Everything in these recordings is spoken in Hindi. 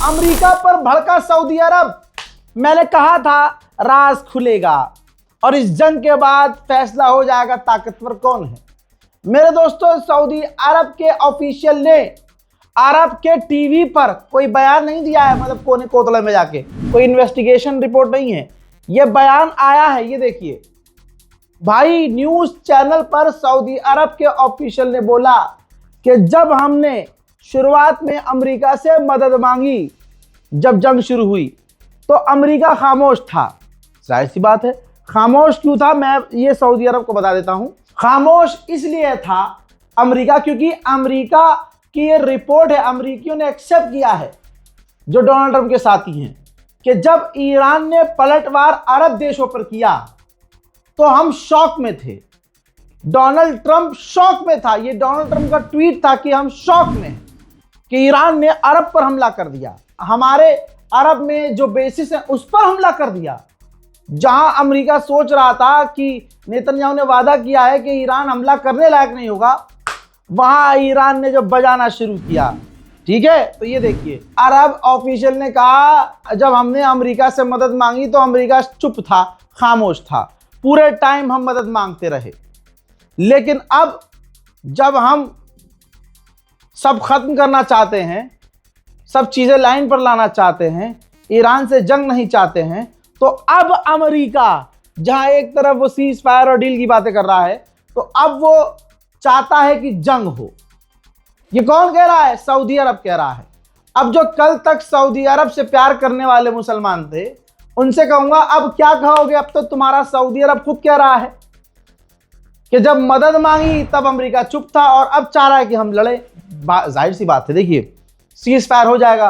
अमेरिका पर भड़का सऊदी अरब। मैंने कहा था राज खुलेगा और इस जंग के बाद फैसला हो जाएगा ताकतवर कौन है। मेरे दोस्तों, सऊदी अरब के ऑफिशियल ने अरब के टीवी पर कोई बयान नहीं दिया है, मतलब कोने कोतले में जाके कोई इन्वेस्टिगेशन रिपोर्ट नहीं है, यह बयान आया है। ये देखिए भाई, न्यूज चैनल पर सऊदी अरब के ऑफिशियल ने बोला कि जब हमने शुरुआत में अमेरिका से मदद मांगी, जब जंग शुरू हुई तो अमेरिका खामोश था। जाहिर सी बात है, खामोश क्यों था मैं ये सऊदी अरब को बता देता हूं। खामोश इसलिए था अमेरिका क्योंकि अमेरिका की ये रिपोर्ट है, अमेरिकियों ने एक्सेप्ट किया है, जो डोनाल्ड ट्रंप के साथी हैं, कि जब ईरान ने पलटवार अरब देशों पर किया तो हम शॉक में थे। डोनाल्ड ट्रंप शॉक में था। ये डोनाल्ड ट्रंप का ट्वीट था कि हम शॉक में हैं कि ईरान ने अरब पर हमला कर दिया, हमारे अरब में जो बेसिस है उस पर हमला कर दिया। जहां अमेरिका सोच रहा था कि नेतन्याहू ने वादा किया है कि ईरान हमला करने लायक नहीं होगा, वहां ईरान ने जब बजाना शुरू किया। ठीक है, तो ये देखिए, अरब ऑफिशियल ने कहा जब हमने अमेरिका से मदद मांगी तो अमेरिका चुप था, खामोश था, पूरे टाइम हम मदद मांगते रहे। लेकिन अब जब हम सब खत्म करना चाहते हैं, सब चीजें लाइन पर लाना चाहते हैं, ईरान से जंग नहीं चाहते हैं, तो अब अमेरिका जहां एक तरफ वो सीज फायर और डील की बातें कर रहा है, तो अब वो चाहता है कि जंग हो। ये कौन कह रहा है? सऊदी अरब कह रहा है। अब जो कल तक सऊदी अरब से प्यार करने वाले मुसलमान थे, उनसे कहूंगा अब क्या कहोगे? अब तो तुम्हारा सऊदी अरब खुद कह रहा है कि जब मदद मांगी तब अमेरिका चुप था और अब चाह रहा है कि हम लड़े। जाहिर सी बात है, देखिए सीज फायर हो जाएगा।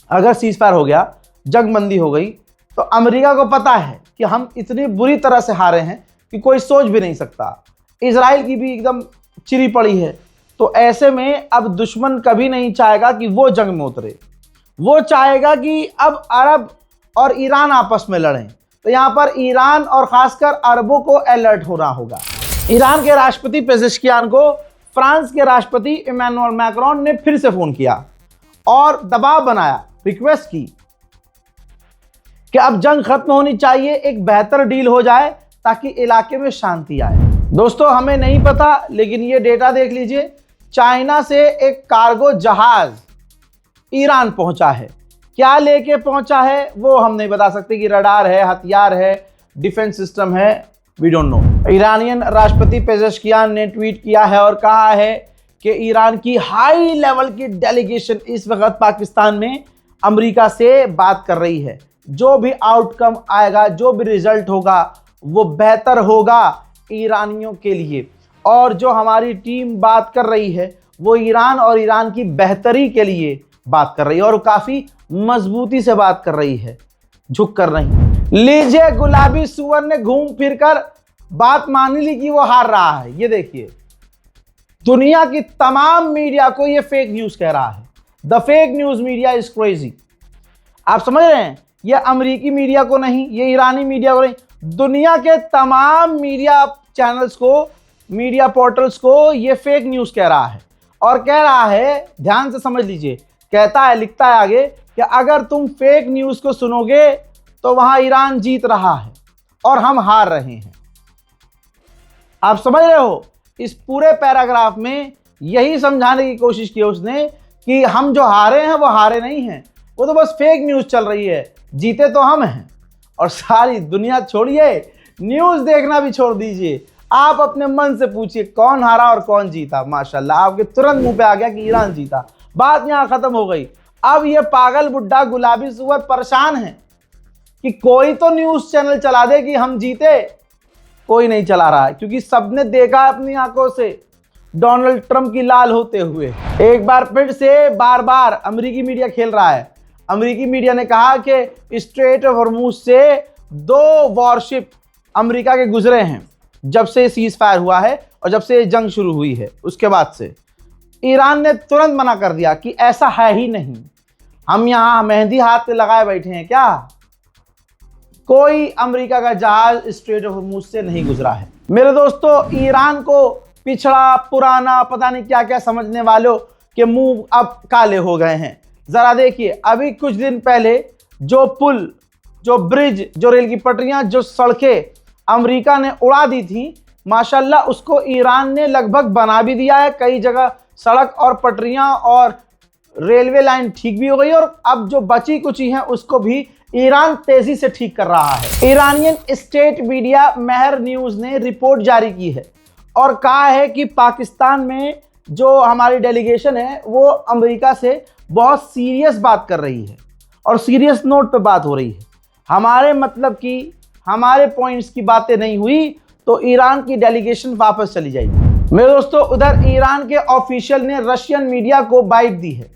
अगर सीज फायर हो गया, जंग बंदी हो गई, तो अमेरिका को पता है कि हम इतनी बुरी तरह से हारे हैं कि कोई सोच भी नहीं सकता। इजराइल की भी एकदम चिरी पड़ी है। तो ऐसे में अब दुश्मन कभी नहीं चाहेगा कि वो जंग में उतरे, वो चाहेगा कि अब अरब और ईरान आपस में लड़ें। तो यहां पर ईरान और खासकर अरबों को अलर्ट होना होगा। ईरान के राष्ट्रपति पेजेश्कियान को फ्रांस के राष्ट्रपति इमैनुअल मैक्रोन ने फिर से फोन किया और दबाव बनाया, रिक्वेस्ट की कि अब जंग खत्म होनी चाहिए, एक बेहतर डील हो जाए ताकि इलाके में शांति आए। दोस्तों, हमें नहीं पता, लेकिन ये डेटा देख लीजिए, चाइना से एक कार्गो जहाज ईरान पहुंचा है। क्या लेके पहुंचा है वो हम नहीं बता सकते कि रडार है, हथियार है, डिफेंस सिस्टम है, वी डोंट नो। ईरानियन राष्ट्रपति पेजेश्कियान ने ट्वीट किया है और कहा है कि ईरान की हाई लेवल की डेलीगेशन इस वक्त पाकिस्तान में अमेरिका से बात कर रही है। जो भी आउटकम आएगा, जो भी रिजल्ट होगा, वो बेहतर होगा ईरानियों के लिए। और जो हमारी टीम बात कर रही है वो ईरान और ईरान की बेहतरी के लिए बात कर रही है और काफी मजबूती से बात कर रही है, झुक कर नहीं। लीजिए, गुलाबी सुअर ने घूम फिरकर बात मान ली कि वो हार रहा है। ये देखिए, दुनिया की तमाम मीडिया को ये फेक न्यूज कह रहा है। The fake news media is crazy. आप समझ रहे हैं? ये अमेरिकी मीडिया को नहीं, ये ईरानी मीडिया को नहीं, दुनिया के तमाम मीडिया चैनल्स को, मीडिया पोर्टल्स को ये फेक न्यूज कह रहा है। और कह रहा है, ध्यान से समझ लीजिए, कहता है, लिखता है आगे कि अगर तुम फेक न्यूज को सुनोगे तो वहां ईरान जीत रहा है और हम हार रहे हैं। आप समझ रहे हो? इस पूरे पैराग्राफ में यही समझाने की कोशिश की उसने कि हम जो हारे हैं वो हारे नहीं हैं, वो तो बस फेक न्यूज चल रही है, जीते तो हम हैं। और सारी दुनिया छोड़िए, न्यूज देखना भी छोड़ दीजिए, आप अपने मन से पूछिए कौन हारा और कौन जीता। माशाल्लाह, आपके तुरंत मुंह पे आ गया कि ईरान जीता। बात यहां खत्म हो गई। अब ये पागल बुड्ढा गुलाबी सुअर परेशान है कि कोई तो न्यूज चैनल चला दे कि हम जीते। कोई नहीं चला रहा है क्योंकि सबने देखा अपनी आंखों से डोनाल्ड ट्रंप की लाल होते हुए। एक बार फिर से बार बार अमेरिकी मीडिया खेल रहा है। अमेरिकी मीडिया ने कहा कि स्ट्रेट ऑफ हॉर्मुज से 2 वॉरशिप अमेरिका के गुजरे हैं जब से सीज फायर हुआ है और जब से जंग शुरू हुई है। उसके बाद से ईरान ने तुरंत मना कर दिया कि ऐसा है ही नहीं, हम यहां मेहंदी हाथ पे लगाए बैठे हैं क्या। कोई अमेरिका का जहाज स्ट्रेट ऑफ हॉर्मुज से नहीं गुजरा है। मेरे दोस्तों, ईरान को पिछड़ा पुराना पता नहीं क्या क्या समझने वालों के मुंह अब काले हो गए हैं। जरा देखिए, अभी कुछ दिन पहले जो पुल, जो ब्रिज, जो रेल की पटरियां, जो सड़कें अमेरिका ने उड़ा दी थी, माशाल्लाह उसको ईरान ने लगभग बना भी दिया है। कई जगह सड़क और पटरियां और रेलवे लाइन ठीक भी हो गई, और अब जो बची कुची हैं उसको भी ईरान तेजी से ठीक कर रहा है। ईरानियन स्टेट मीडिया महर न्यूज ने रिपोर्ट जारी की है और कहा है कि पाकिस्तान में जो हमारी डेलीगेशन है वो अमेरिका से बहुत सीरियस बात कर रही है और सीरियस नोट पे बात हो रही है। हमारे मतलब की, हमारे पॉइंट्स की बातें नहीं हुई तो ईरान की डेलीगेशन वापस चली जाएगी। मेरे दोस्तों, उधर ईरान के ऑफिशियल ने रशियन मीडिया को बाइट दी है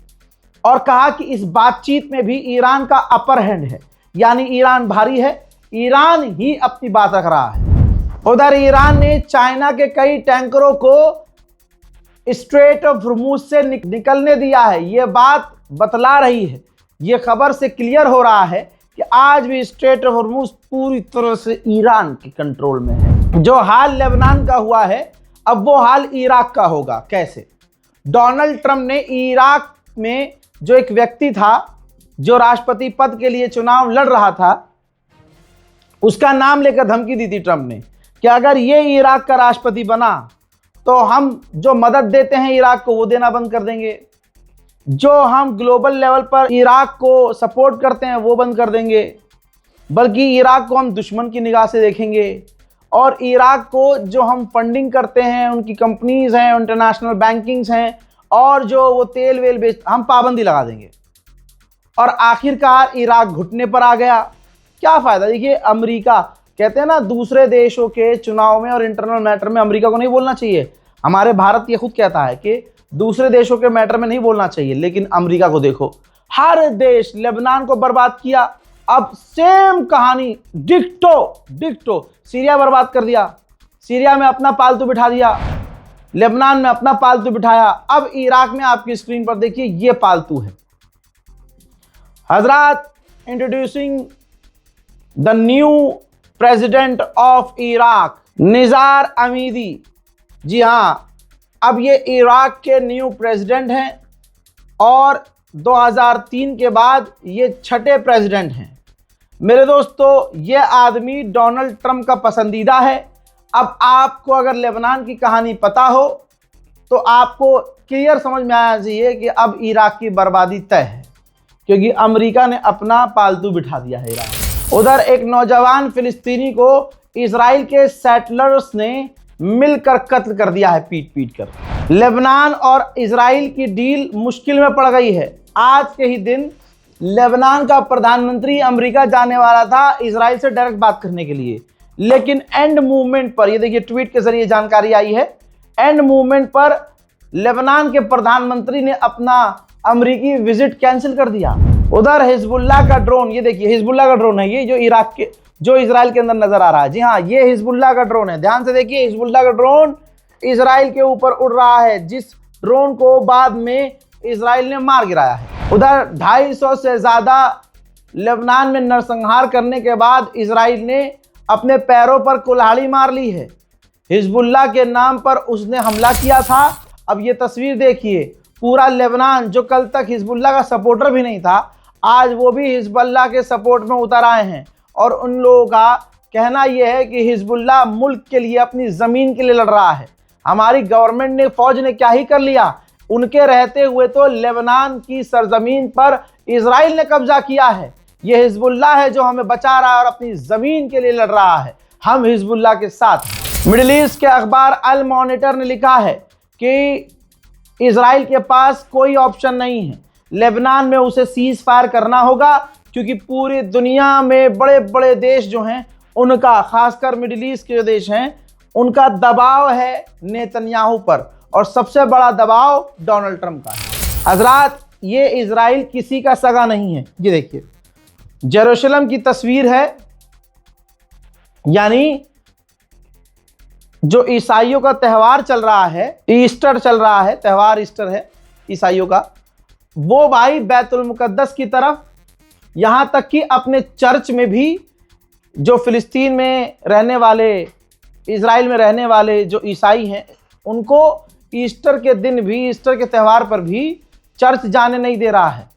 और कहा कि इस बातचीत में भी ईरान का अपर हैंड है, यानी ईरान भारी है, ईरान ही अपनी बात रख रहा है। उधर ईरान ने चाइना के कई टैंकरों को स्ट्रेट ऑफ हॉर्मुज से निकलने दिया है। यह बात बतला रही है, यह खबर से क्लियर हो रहा है कि आज भी स्ट्रेट ऑफ हॉर्मुज पूरी तरह से ईरान के कंट्रोल में है। जो हाल लेबनान का हुआ है, अब वो हाल इराक का होगा। कैसे? डोनाल्ड ट्रंप ने इराक में जो एक व्यक्ति था जो राष्ट्रपति पद के लिए चुनाव लड़ रहा था, उसका नाम लेकर धमकी दी थी ट्रंप ने कि अगर ये इराक का राष्ट्रपति बना तो हम जो मदद देते हैं इराक को वो देना बंद कर देंगे, जो हम ग्लोबल लेवल पर इराक को सपोर्ट करते हैं वो बंद कर देंगे, बल्कि इराक को हम दुश्मन की निगाह से देखेंगे, और इराक को जो हम फंडिंग करते हैं, उनकी कंपनीज हैं, इंटरनेशनल बैंकिंग्स हैं, और जो वो तेल वेल बेच, हम पाबंदी लगा देंगे। और आखिरकार इराक घुटने पर आ गया। क्या फ़ायदा? देखिए, अमेरिका कहते हैं ना, दूसरे देशों के चुनाव में और इंटरनल मैटर में अमेरिका को नहीं बोलना चाहिए। हमारे भारत ये खुद कहता है कि दूसरे देशों के मैटर में नहीं बोलना चाहिए, लेकिन अमेरिका को देखो, हर देश लेबनान को बर्बाद किया, अब सेम कहानी, डिक्टो सीरिया बर्बाद कर दिया, सीरिया में अपना पालतू बिठा दिया, लेबनान में अपना पालतू बिठाया, अब इराक में आपकी स्क्रीन पर देखिए ये पालतू है। हजरात, introducing the new president of Iraq, Nizar Amedi. जी हाँ, अब ये इराक के न्यू प्रेसिडेंट हैं और 2003 के बाद ये छठे प्रेसिडेंट हैं। मेरे दोस्तों, ये आदमी डोनाल्ड ट्रंप का पसंदीदा है। अब आपको अगर लेबनान की कहानी पता हो तो आपको क्लियर समझ में आना चाहिए कि अब इराक की बर्बादी तय है, क्योंकि अमेरिका ने अपना पालतू बिठा दिया है इराक। उधर एक नौजवान फिलिस्तीनी को इजराइल के सेटलर्स ने मिलकर कत्ल कर दिया है, पीट पीट कर। लेबनान और इजराइल की डील मुश्किल में पड़ गई है। आज के ही दिन लेबनान का प्रधानमंत्री अमेरिका जाने वाला था इजराइल से डायरेक्ट बात करने के लिए, लेकिन एंड मूवमेंट पर, ये देखिए ट्वीट के जरिए जानकारी आई है, एंड मूवमेंट पर लेबनान के प्रधानमंत्री ने अपना अमेरिकी विजिट कैंसिल कर दिया। उधर हिजबुल्लाह का ड्रोन, ये देखिए हिजबुल्लाह का ड्रोन है, ये जो इराक के, जो इजराइल के अंदर नजर आ रहा है। जी हाँ, ये हिजबुल्लाह का ड्रोन है। ध्यान से देखिए, हिजबुल्लाह का ड्रोन इजराइल के ऊपर उड़ रहा है, जिस ड्रोन को बाद में इजराइल ने मार गिराया है। उधर 250 से ज्यादा लेबनान में नरसंहार करने के बाद इजराइल ने अपने पैरों पर कुल्हाड़ी मार ली है। हिजबुल्लाह के नाम पर उसने हमला किया था। अब ये तस्वीर देखिए, पूरा लेबनान जो कल तक हिजबुल्लाह का सपोर्टर भी नहीं था, आज वो भी हिजबुल्लाह के सपोर्ट में उतर आए हैं। और उन लोगों का कहना यह है कि हिजबुल्लाह मुल्क के लिए, अपनी ज़मीन के लिए लड़ रहा है। हमारी गवर्नमेंट ने, फौज ने क्या ही कर लिया, उनके रहते हुए तो लेबनान की सरजमीन पर इजराइल ने कब्जा किया है। ये हिजबुल्लाह है जो हमें बचा रहा है और अपनी ज़मीन के लिए लड़ रहा है। हम हिजबुल्लाह के साथ हैं। मिडिल ईस्ट के अखबार अल मॉनिटर ने लिखा है कि इजराइल के पास कोई ऑप्शन नहीं है, लेबनान में उसे सीज फायर करना होगा, क्योंकि पूरी दुनिया में बड़े बड़े देश जो हैं उनका, खासकर मिडिल ईस्ट के जो देश हैं, उनका दबाव है नेतन्याहू पर, और सबसे बड़ा दबाव डोनाल्ड ट्रंप का है। हजरात, ये इजराइल किसी का सगा नहीं है। ये देखिए, जेरूशलम की तस्वीर है, यानी जो ईसाइयों का त्यौहार चल रहा है, ईस्टर चल रहा है, त्यौहार ईस्टर है ईसाइयों का, वो भाई बैतुल मुकद्दस की तरफ, यहाँ तक कि अपने चर्च में भी जो फिलिस्तीन में रहने वाले, इजराइल में रहने वाले जो ईसाई हैं, उनको ईस्टर के दिन भी, ईस्टर के त्यौहार पर भी चर्च जाने नहीं दे रहा है।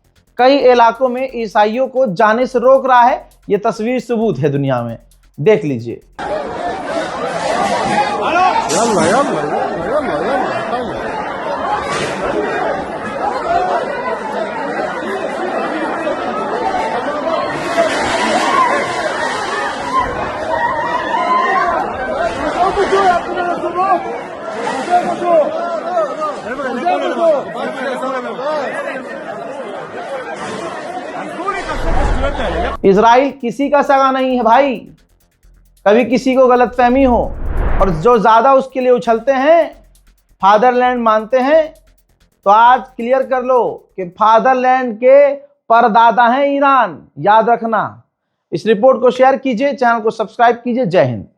कई इलाकों में ईसाइयों को जाने से रोक रहा है। ये तस्वीर सबूत है दुनिया में, देख लीजिए। इजराइल किसी का सगा नहीं है भाई। कभी किसी को गलतफहमी हो और जो ज्यादा उसके लिए उछलते हैं, फादरलैंड मानते हैं, तो आज क्लियर कर लो कि फादरलैंड के परदादा हैं ईरान। याद रखना। इस रिपोर्ट को शेयर कीजिए, चैनल को सब्सक्राइब कीजिए। जय हिंद।